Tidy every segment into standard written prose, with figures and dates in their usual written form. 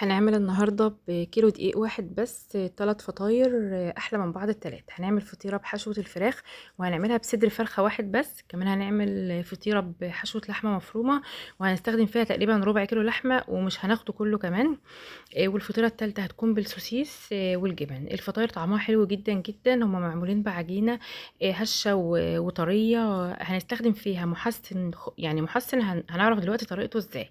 هنعمل النهاردة بكيلو دقيق واحد بس 3 فطاير أحلى من بعض التلاتة. هنعمل فطيرة بحشوة الفراخ وهنعملها بصدر فرخة واحد بس. كمان هنعمل فطيرة بحشوة لحمة مفرومة وهنستخدم فيها تقريبا ربع كيلو لحمة ومش هناخده كله كمان. والفطيرة التالتة هتكون بالسوسيس والجبن. الفطاير طعمها حلو جدا جدا، هما معمولين بعجينة هشة وطرية. هنستخدم فيها محسن، يعني محسن هنعرف دلوقتي طريقته ازاي.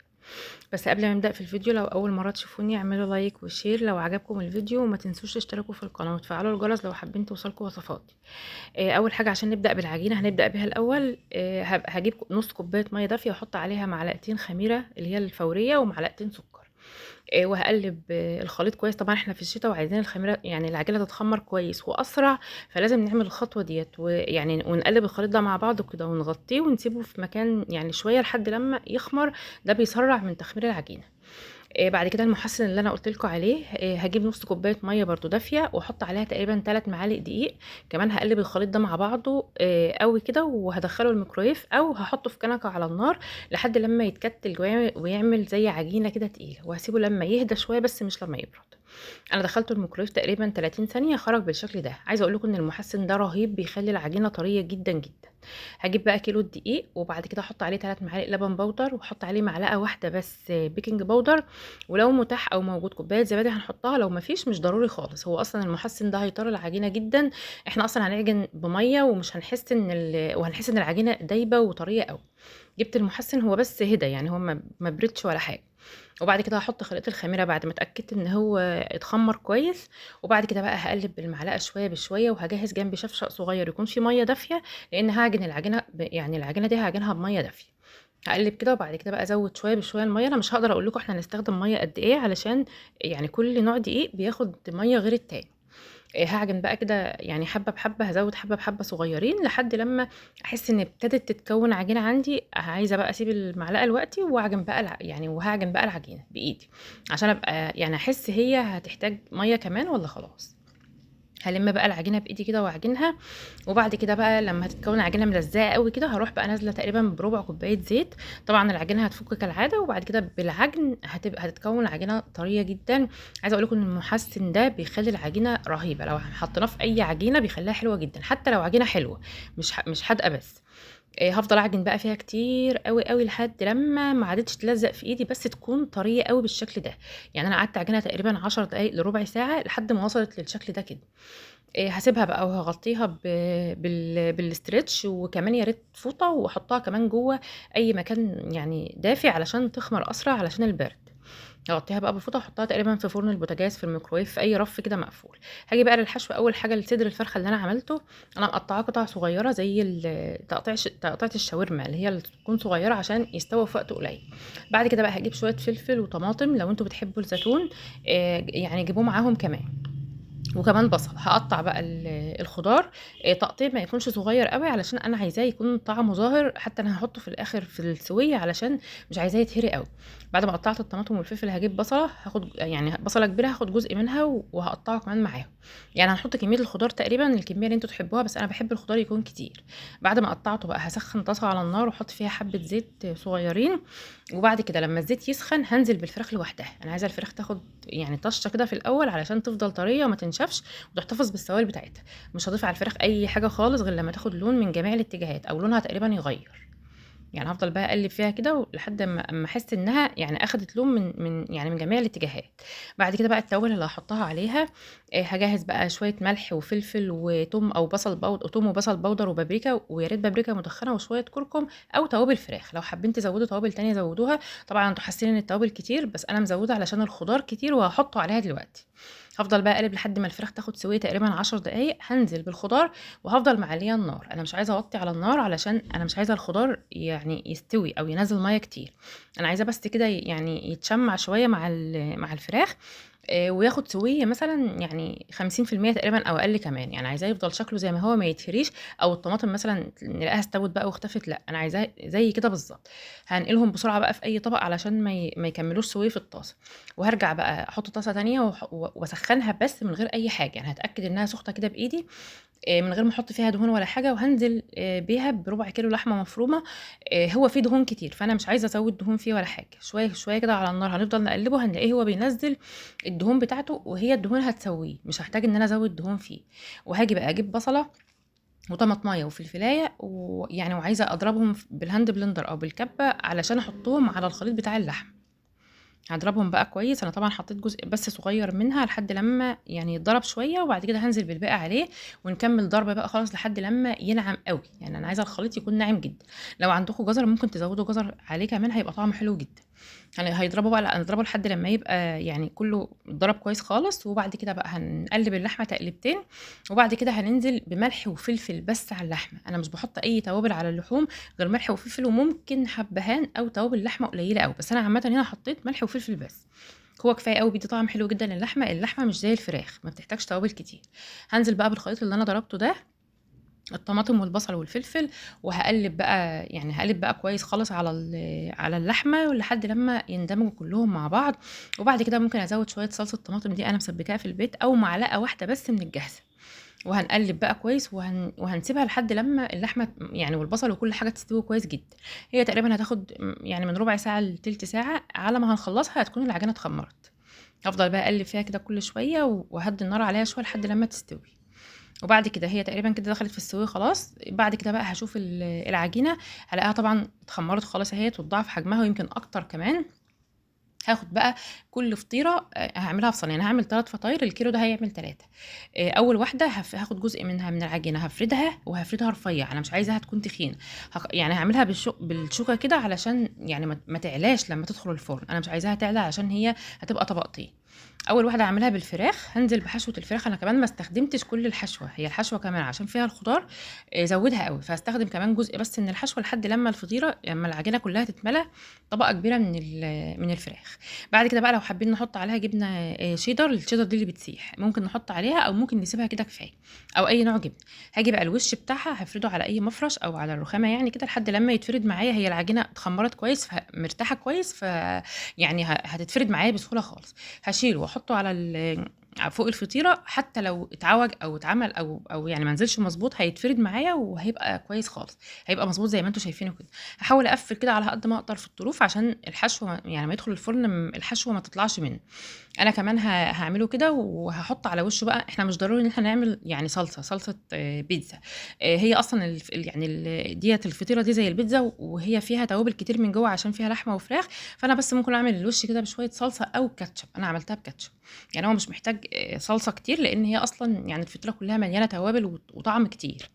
بس قبل ما نبدأ في الفيديو، لو أول مرة تشوفوني اعملوا لايك وشير لو عجبكم الفيديو، وما تنسوش تشتركوا في القناة وتفعلوا الجرس لو حابين توصلكوا وصفاتي. أول حاجة عشان نبدأ بالعجينة هنبدأ بيها الأول. هجيب نص كوباية مية دافية واحط عليها معلقتين خميرة اللي هي الفورية ومعلقتين سكر. وهقلب الخليط كويس. طبعا احنا في الشتاء وعايزين الخميره يعني العجينه تتخمر كويس واسرع، فلازم نعمل الخطوه ديت ويعني ونقلب الخليط ده مع بعض كده ونغطيه ونسيبه في مكان يعني شويه لحد لما يخمر. ده بيسرع من تخمير العجينه. بعد كده المحسن اللي انا قلت لكم عليه، هجيب نص كوبايه ميه برضو دافيه واحط عليها تقريبا 3 معالق دقيق. كمان هقلب الخليط ده مع بعضه قوي كده وهدخله الميكرويف او هحطه في كنكه على النار لحد لما يتكتل ويعمل زي عجينه كده تقيله، وهسيبه لما يهدى شويه بس مش لما يبرد. انا دخلته الميكرويف تقريبا 30 ثانيه، خرج بالشكل ده. عايزه اقول لكم ان المحسن ده رهيب، بيخلي العجينه طريه جدا جدا. هجيب بقى كيلو الدقيق وبعد كده احط عليه 3 معالق لبن بودر واحط عليه معلقه واحده بس بيكنج باودر. ولو متاح او موجود كوبايه زبادي هنحطها، لو مفيش مش ضروري خالص. هو اصلا المحسن ده هيطري العجينه جدا. احنا اصلا هنعجن بميه ومش هنحس وهنحس ان العجينه دايبه وطريه قوي. جبت المحسن هو بس هدى، يعني هو ما بردش ولا حاجه. وبعد كده هحط خليط الخميره بعد ما اتاكدت ان هو اتخمر كويس. وبعد كده بقى هقلب بالمعلقه شويه بشويه، وهجهز جنبي شفشق صغير يكون فيه ميه دافيه، لان هعجن العجينه يعني العجينه دي هعجنها بميه دافيه. هقلب كده وبعد كده بقى ازود شويه بشويه الميه. انا مش هقدر اقول لكم احنا هنستخدم ميه قد ايه، علشان يعني كل نوع دقيق بياخد ميه غير التاني. هاعجن بقى كده يعني حبة بحبة، هازوّد حبة بحبة صغيّرين لحد لمّا أحس إن ابتدت تتكوّن عجينة عندي. عايزة بقى أسيب المعلقة دلوقتي وأعجن بقى يعني وهاعجن بقى العجينة بإيدي، عشان أبقى يعني أحس هي هتحتاج مَيّة كمان والّا خلاص. هالِم بقى العجينة بإيدي كده وأعجنها. وبعد كده بقى لمّا هتتكوّن عجينة ملزّقة أوي كده، هاروح بقى نازلة تقريبًا بربع كوباية زيت. طبعًا العجينة هتفُك كالعادة، وبعد كده بالعجن هتتكوّن عجينة طرية جدًا. عايزة أقول لكم إن المُحسِّن ده بيخلّي العجينة رهيبة، لو حطيناه في أي عجينة بيخلّيها حلوة جدًا، حتى لو عجينة حلوة مش حادقة بس. هافضل أعجن بقى فيها كتير أوي، أوي لحد لمّا ما عادتش تلزّق في إيدي، بس تكون طرية أوي بالشكل ده. يعني أنا قعدت أعجنها تقريبًا 10 دقايق لربع ساعة لحد ما وصلت للشكل ده كده. هاسيبها بقى وهاغطّيها بالستريتش، وكمان يا ريت فوطة، واحطها كمان جوّه أي مكان يعني دافي علشان تخمر أسرع علشان البرد. هاغطّيها بقى بفوطة واحطها تقريبًا في فرن البوتاجاز في الميكروويف في أي رف كده مقفول. هاجي بقى للحشو. أول حاجة لصدر الفرخة اللي أنا عملته، أنا مقطّعاه قطع صغيّرة زي تقطيعة الشاورما اللي هي اللي تكون صغيّرة عشان يستوى في وقت قليل. بعد كده بقى هاجيب شوية فلفل وطماطم، لو أنتم بتحبوا الزيتون يعني جيبوه معاهم كمان. وكمان بصل. هاقطّع بقى الخضار تقطيع ما يكونش صغير أوي، علشان أنا عايزاه يكون طعمه ظاهر. حتى أنا هاحطه في الآخر في السويّة علشان مش عايزاه يتهري أوي. بعد ما قطّعت الطماطم والفلفل هاجيب بصلة، هاخد يعني بصلة كبيرة هاخد جزء منها وهاقطّعه كمان معاهم. يعني هنحط كمية الخضار تقريبًا الكمية اللي أنتم تحبوها، بس أنا باحب الخضار يكون كتير. بعد ما قطّعته بقى هاسخّن طاسة على النار واحط فيها حبة زيت صغيرين. وبعد كده لمّا الزيت يسخن هانزل بالفراخ لوحدها. أنا عايزة الفراخ تاخد يعني طشة كده في الأول علشان تفضل طرية وما تنشفش وتحتفظ بالسوائل بتاعتها. مش هاضيف على الفراخ أي حاجة خالص غير لمّا تاخد لون من جميع الاتجاهات أو لونها تقريبًا يغيّر. يعني هافضل بقى أقلِّب فيها كده لحد أمّا أحس إنها يعني أخدت لون من جميع الاتجاهات. بعد كده بقى التوابل اللي هاحطها عليها، هاجهّز بقى شوية ملح وفلفل وتوم أو توم وبصل بودر وبابريكا، ويا ريت بابريكا مدخنة وشوية كركم أو توابل فراخ. لو حابين تزوّدوا توابل تانية زوّدوها. طبعًا أنتم حاسين إن التوابل كتير، بس أنا مزوّدة علشان الخضار كتير وهاحطه عليها دلوقتي. هافضل بقى أقلِّب لحد ما الفراخ تاخد سوية تقريبًا 10 دقايق. هانزل بالخضار وهافضل معلية النار. أنا مش عايزة أوطّي على النار علشان أنا مش عايزة الخضار يعني يستوي أو ينزّل مَيّة كتير. أنا عايزاه بس كده يعني يتشمّع شوية مع الفراخ. وياخد سوية مثلًا يعني 50% تقريبًا أو أقل كمان، يعني عايزاه يفضل شكله زي ما هو ما يتهريش، أو الطماطم مثلًا نلاقيها استوت بقى واختفت، لأ أنا عايزاها زي كده بالضبط. هانقلهم بسرعة بقى في أي طبق علشان ما يكملوش سوية في الطاسة، وهارجع بقى أحط طاسة تانية وأسخّنها بس من غير أي حاجة، يعني هاتأكد إنها سخنة كده بإيدي من غير ما أحط فيها دهون ولا حاجة، وهانزل بيها بربع كيلو لحمة مفرومة. هو فيه دهون كتير، فأنا مش عايزة أزوّد دهون فيه ولا حاجة، شوية شوية كده على النار هنفضل نقلّبه هنلاقيه هو بينزّل الدهون بتاعته، وهي الدهون هتسويه، مش هاحتاج إن أنا أزوّد دهون فيه. وهاجي بقى أجيب بصلة وطماطماية وفلفلاية ويعني وعايزة أضربهم بالهاند بلندر أو بالكبة علشان أحطهم على الخليط بتاع اللحمة. هاضربهم بقى كويس، أنا طبعًا حطيت جزء بس صغير منها لحد لمّا يعني يتضرب شوية، وبعد كده هانزل بالباقي عليه، ونكمّل ضرب بقى خالص لحد لمّا ينعم أوي، يعني أنا عايزة الخليط يكون ناعم جدًا. لو عندكم جزر ممكن تزوّدوا جزر عليه كمان هيبقى طعمه حلو جدًا. يعني هيضربوا بقى هنضربه لحد لمّا يبقى يعني كلّه اتضرب كويس خالص، وبعد كده بقى هنقلّب اللحمة تقليبتين، وبعد كده هننزل بملح وفلفل بس على اللحمة، أنا مش باحط أي توابل على اللحوم غير ملح وفلفل وممكن حبهان أو توابل لحمة قليلة أوي، بس أنا عامةً هنا حطيت ملح وفلفل بس. هو كفاية أوي بيدّي طعم حلو جدًا للحمة، اللحمة مش زي الفراخ ما بتحتاجش توابل كتير. هانزل بقى بالخليط اللي أنا ضربته ده، الطماطم والبصل والفلفل، وهاقلّب بقى يعني هاقلب بقى كويس خالص على اللحمة لحد لمّا يندمجوا كلّهم مع بعض، وبعد كده ممكن أزوّد شوية صلصة طماطم دي أنا مسبّكاها في البيت أو معلقة واحدة بس من الجاهزة. وهنقلّب بقى كويس وهنسيبها لحد لمّا اللحمة يعني والبصل وكل حاجة تستوي كويس جدًا. هي تقريبًا هتاخد يعني من ربع ساعة لتِلت ساعة، على ما هنخلّصها هتكون العجينة اتخمّرت. هافضل بقى أقلّب فيها كده كل شوية وأهدّي النار عليها شوية لحد لمّا تستوي. وبعد كده هي تقريبًا كده دخلت في السِوِّ خلاص، بعد كده بقى هاشوف العجينة، هالاقيها طبعًا اتخمّرت خلاص أهيّة واتضاعف حجمها ويمكن أكتر كمان. هاخد بقى كل فطيرة هاعملها في صينية، أنا هاعمل 3 فطاير، الكيلو ده هيعمل 3. أول واحدة هاخد جزء منها من العجينة هافردها وهافردها رفيّع، أنا مش عايزاها تكون تخينة. يعني هاعملها بالشوكة كده علشان يعني ما تعلاش لمّا تدخل الفرن، أنا مش عايزاها تعلى عشان هي هتبقى طبقتين. أول واحدة هاعملها بالفراخ، هانزل بحشوة الفراخ، أنا كمان ما استخدمتش كل الحشوة، هي الحشوة كمان عشان فيها الخضار زوّدها أوي، فهاستخدم كمان جزء بس من الحشوة لحد لمّا الفطيرة لمّا العجينة كلّها تتملى طبقة كبيرة من الفراخ. بعد كده بقى لو حابين نحط عليها جبنة شيدر، الشيدر دي اللي بتسيح، ممكن نحط عليها أو ممكن نسيبها كده كفاية، أو أي نوع جبنة. هاجي بقى الوش بتاعها هافرده على أي مفرش أو على الرخامة يعني كده لحد لمّا يتفرد معايا، هي العجينة اتخمّرت كويس مرتاحة كويس، يعني هتتفرد معايا بسهولة خالص. هاشيله واحطه على فوق الفطيرة، حتى لو اتعوج أو اتعمل أو يعني ما نزلش مضبوط هيتفرد معايا وهيبقى كويس خالص، هيبقى مضبوط زي ما أنتم شايفينه كده. هاحاول أقفّل كده على قد ما أقدر في الطروف عشان الحشوة يعني أمّا يدخل الفرن الحشوة ما تطلعش منه. أنا كمان هاعمله كده وهاحط على وشه بقى، إحنا مش ضروري إن إحنا نعمل يعني صلصة بيتزا. هي أصلًا يعني ديّة الفطيرة دي زي البيتزا وهي فيها توابل كتير من جوّه عشان فيها لحمة وفراخ، فأنا بس ممكن أعمل الوش كده بشوية صلصة أو كاتشب، أنا عملتها بكاتشب. يعني هو مش محتاج صلصة كتير لإن هي أصلًا يعني الفطيرة كلّها مليانة توابل وطعم كتير.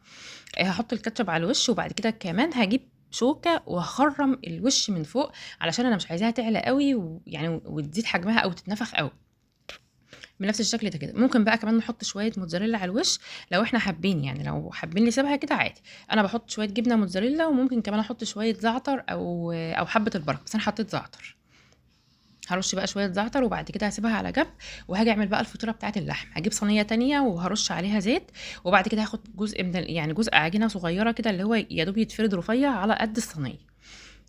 هاحط الكاتشب على الوش وبعد كده كمان هاجيب شوكة وهاخرّم الوش من فوق علشان أنا مش عايزاها تعلى أوي ويعني وتزيد حجمها أو تتنفخ أوي. بنفس الشكل ده كده. ممكن بقى كمان نحط شوية موتزاريلا على الوش لو إحنا حابين، يعني لو حابين نسيبها كده عادي. أنا باحط شوية جبنة موتزاريلا وممكن كمان أحط شوية زعتر أو حبة البركة، بس أنا حطيت زعتر. هارُش بقى شوية زعتر وبعد كده هاسيبها على جنب، وهاجي أعمل بقى الفطيرة بتاعة اللحمة، هاجيب صينية تانية وهارُش عليها زيت، وبعد كده هاخد جزء من يعني جزء عجينة صغيرة كده اللي هو يا دوب يتفرد رفيّع على قد الصينية.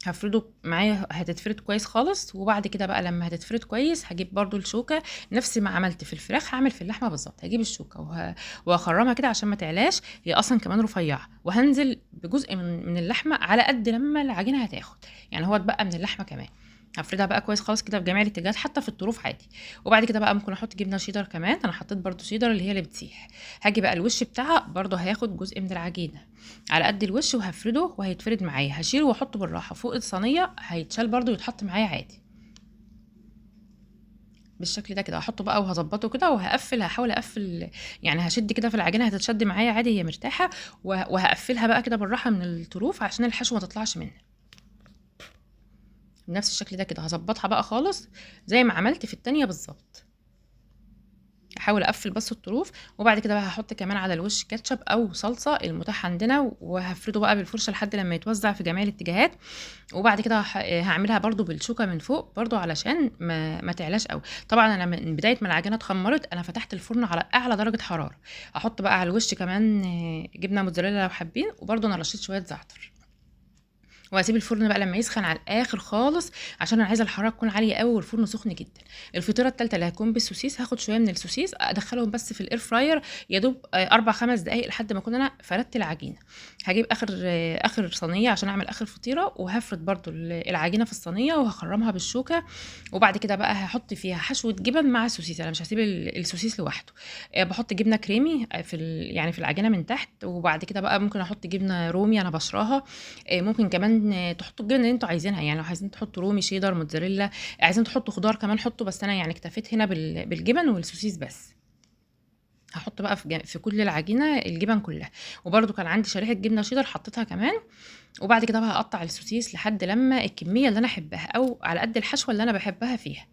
هافرده معايا هتتفرد كويس خالص، وبعد كده بقى لمّا هتتفرد كويس هاجيب برضه الشوكة نفس ما عملت في الفراخ هاعمل في اللحمة بالضبط، هاجيب الشوكة وهاخرّمها كده عشان ما تعلاش، هي أصلًا كمان رفيّعة، وهانزل بجزء من اللحمة على قد لمّا العجينة هتاخد، يعني هو اتبقى من اللحمة كمان. هافردها بقى كويس خالص كده بجميع الاتجاهات حتى في الطروف عادي، وبعد كده بقى ممكن أحط جبنة شيدر كمان، أنا حطيت برضه شيدر اللي هي اللي بتسيح. هاجي بقى الوش بتاعها برضه هياخد جزء من العجينة على قد الوش وهافرده وهيتفرد معايا، هاشيله واحطه بالراحة فوق الصينية، هيتشال برضه ويتحط معايا عادي. بالشكل ده كده هاحطه بقى وهاضبطه كده هاحاول أقفّل، يعني هاشد كده في العجينة هتتشد معايا عادي هي مرتاحة، وهاقفّلها بقى كده بالراحة من الطروف عشان الحشوة ما تطلعش منها. بنفس الشكل ده كده هاضبطها بقى خالص زي ما عملت في التانية بالضبط. هحاول اقفل بس الطروف، وبعد كده بقى هحط كمان على الوش كاتشب او صلصه المتاح عندنا، وهفرده بقى بالفرشه لحد لما يتوزع في جميع الاتجاهات. وبعد كده هعملها برضو بالشوكه من فوق برضو علشان ما تعلاش قوي. طبعا انا من بدايه ما العجينه اتخمرت انا فتحت الفرن على اعلى درجه حراره. احط بقى على الوش كمان جبنه موتزاريلا لو حابين، وبرضو انا رشيت شويه زعتر، وهسيب الفرن بقى لما يسخن على الاخر خالص عشان انا عايزه الحراره تكون عاليه قوي والفرن سخن جدا. الفطيره الثالثه اللي هتكون بالسوسيس، هاخد شويه من السوسيس ادخلهم بس في الاير فراير يا دوب 4 5 دقائق لحد ما اكون انا فردت العجينه. هجيب اخر صينيه عشان اعمل اخر فطيره، وهفرد برضو العجينه في الصينيه وهخرمها بالشوكه. وبعد كده بقى هحط فيها حشوه جبن مع السوسيس، انا مش هسيب السوسيس لوحده. بحط جبنه كريمي يعني في العجينه من تحت، وبعد كده بقى ممكن احط جبنه رومي انا بشراها. ممكن كمان تحطوا الجبنه اللي انتوا عايزينها، يعني لو عايزين تحطوا رومي شيدر موتزاريلا، عايزين تحطوا خضار كمان حطوا، بس انا يعني اكتفيت هنا بالجبن والسوسيس بس. هحط بقى في كل العجينه الجبن كلها، وبرده كان عندي شريحه جبنه شيدر حطيتها كمان. وبعد كده بقى هقطع السوسيس لحد لما الكميه اللي انا احبها او على قد الحشوه اللي انا بحبها فيها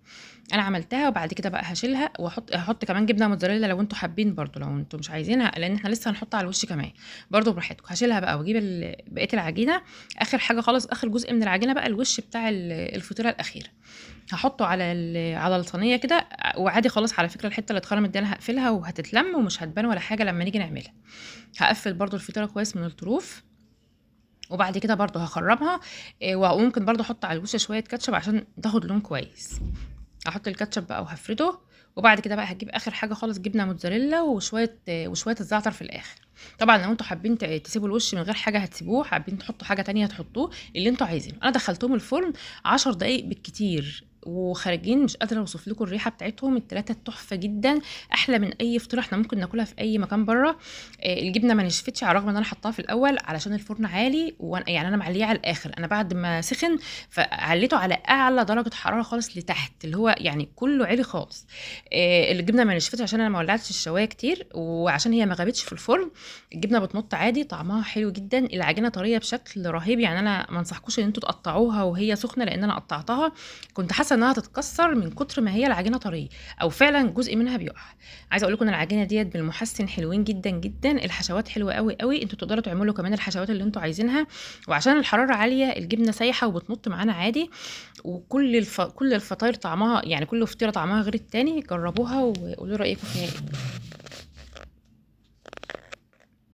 انا عملتها. وبعد كده بقى هشيلها هحط كمان جبنه موتزاريلا لو انتوا حابين، برضو لو انتوا مش عايزينها لان احنا لسه هنحطها على الوش كمان، برضو براحتكم. هشيلها بقى واجيب بقيه العجينه، اخر حاجه خالص اخر جزء من العجينه بقى الوش بتاع الفطيره الاخيره هحطه على الصينيه كده. وعادي خالص على فكره الحته اللي اتخرمت دي انا هقفلها وهتتلم ومش هتبان ولا حاجه لما نيجي نعملها. هقفل برضو الفطيره كويس من الطروف، وبعد كده برضو هخرمها. وممكن برضو احط على الوش شويه كاتشب عشان تاخد لون كويس. احط الكاتشب بقى وهفرده، وبعد كده بقى هجيب اخر حاجه خالص جبنه موتزاريلا وشويه الزعتر في الاخر. طبعا لو انتوا حابين تسيبوا الوش من غير حاجه هتسيبوه، حابين تحطوا حاجه تانية هتحطوه اللي انتوا عايزينه. انا دخلتهم الفرن 10 دقايق بالكتير وخارجين مش قادره اوصف لكم الريحه بتاعتهم الثلاثه تحفه جدا، احلى من اي فطيره احنا ممكن ناكلها في اي مكان بره. الجبنه ما نشفتش على الرغم ان انا حطاها في الاول علشان الفرن عالي، يعني انا معليه على الاخر، انا بعد ما سخن فعليته على اعلى درجه حراره خالص لتحت اللي هو يعني كله عالي خالص. الجبنه ما نشفتش عشان انا ما ولعتش الشوايه كتير، وعشان هي ما غابتش في الفرن. الجبنه بتمط عادي، طعمها حلو جدا، العجينه طريه بشكل رهيب، يعني انا ما انصحكوش ان انتوا تقطعوها وهي سخنه لان انا قطعتها كنت حاسه انها تتكسر من كتر ما هي العجينه طريه، او فعلا جزء منها بيقع. عايزه اقول لكم ان العجينه ديت بالمحسن حلوين جدا جدا، الحشوات حلوه قوي قوي، انتوا تقدروا تعملوا كمان الحشوات اللي انتوا عايزينها، وعشان الحراره عاليه الجبنه سايحه وبتمط معانا عادي. كل الفطاير طعمها يعني كل فطيره طعمها غير التاني، جربوها وقولوا رايكم فيها ايه.